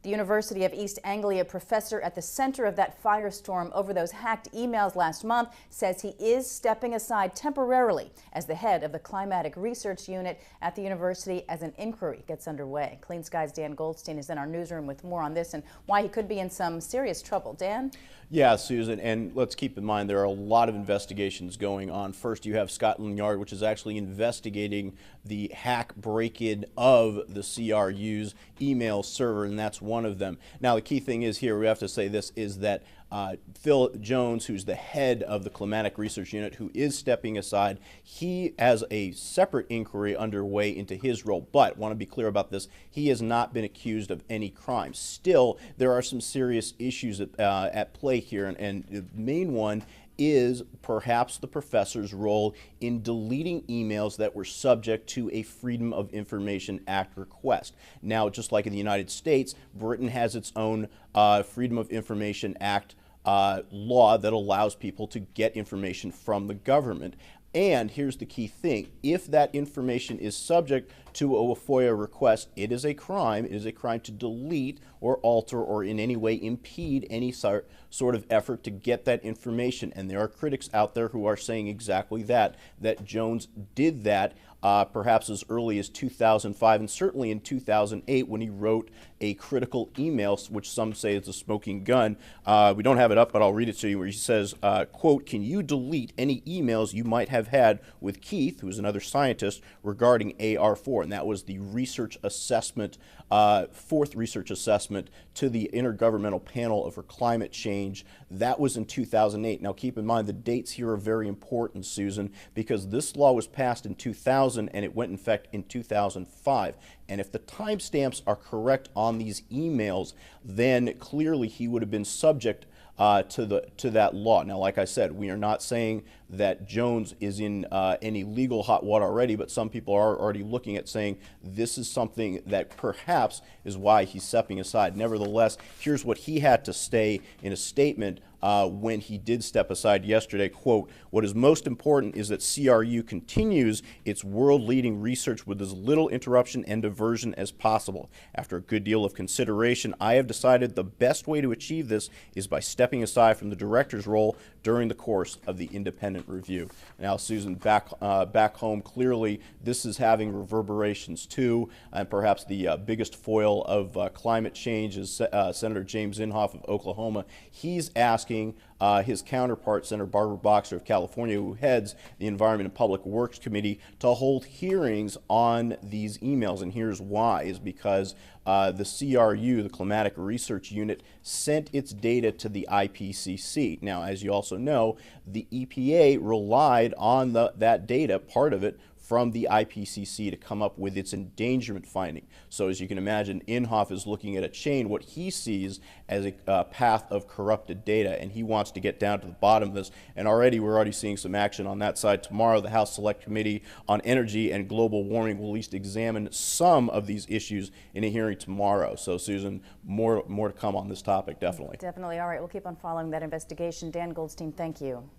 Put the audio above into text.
The University of East Anglia professor at the center of that firestorm over those hacked emails last month says he is stepping aside temporarily as the head of the climatic research unit at the university as an inquiry gets underway. Clean Skies' Dan Goldstein is in our newsroom with more on this and why he could be in some serious trouble. Dan? Yeah, Susan, and let's keep in mind there are a lot of investigations going on. First, you have Scotland Yard, which is actually investigating the hack break-in of the CRU's email server, and that's one of them. Now, the key thing is here, we have to say this, is that Phil Jones, who's the head of the Climatic Research Unit, who is stepping aside, he has a separate inquiry underway into his role. But, want to be clear about this, he has not been accused of any crime. Still, there are some serious issues at play here, and the main one is perhaps the professor's role in deleting emails that were subject to a Freedom of Information Act request. Now, just like in the United States, Britain has its own Freedom of Information Act law that allows people to get information from the government. And here's the key thing. If that information is subject to a FOIA request, it is a crime. It is a crime to delete or alter or in any way impede any sort of effort to get that information. And there are critics out there who are saying exactly that Jones did that perhaps as early as 2005 and certainly in 2008 when he wrote a critical email, which some say is a smoking gun. We don't have it up, but I'll read it to you, where he says, quote, "Can you delete any emails you might have had with Keith," who's another scientist, regarding AR4? And that was the research assessment, fourth research assessment to the Intergovernmental Panel over Climate Change. That was in 2008. Now keep in mind the dates here are very important, Susan, because this law was passed in 2000 and it went in effect in 2005. And if the timestamps are correct on these emails, then clearly he would have been subject to that law. Now, like I said, we are not saying that Jones is in any legal hot water already, but some people are already looking at saying this is something that perhaps is why he's stepping aside. Nevertheless, here's what he had to say in a statement when he did step aside yesterday. Quote, "What is most important is that CRU continues its world-leading research with as little interruption and diversion as possible. After a good deal of consideration, I have decided the best way to achieve this is by stepping aside from the director's role during the course of the independent review." Now, Susan, back home, clearly this is having reverberations too, and perhaps the biggest foil of climate change is Senator James Inhofe of Oklahoma. He's asking his counterpart, Senator Barbara Boxer of California, who heads the Environment and Public Works Committee, to hold hearings on these emails. And here's why, is because the CRU, the Climatic Research Unit, sent its data to the IPCC. Now, as you also know, the EPA relied on that data, part of it, from the IPCC to come up with its endangerment finding. So as you can imagine, Inhofe is looking at a chain, what he sees as a path of corrupted data, and he wants to get down to the bottom of this. And we're already seeing some action on that side. Tomorrow, the House Select Committee on Energy and Global Warming will at least examine some of these issues in a hearing tomorrow. So Susan, more to come on this topic, definitely. Definitely. All right, we'll keep on following that investigation. Dan Goldstein, thank you.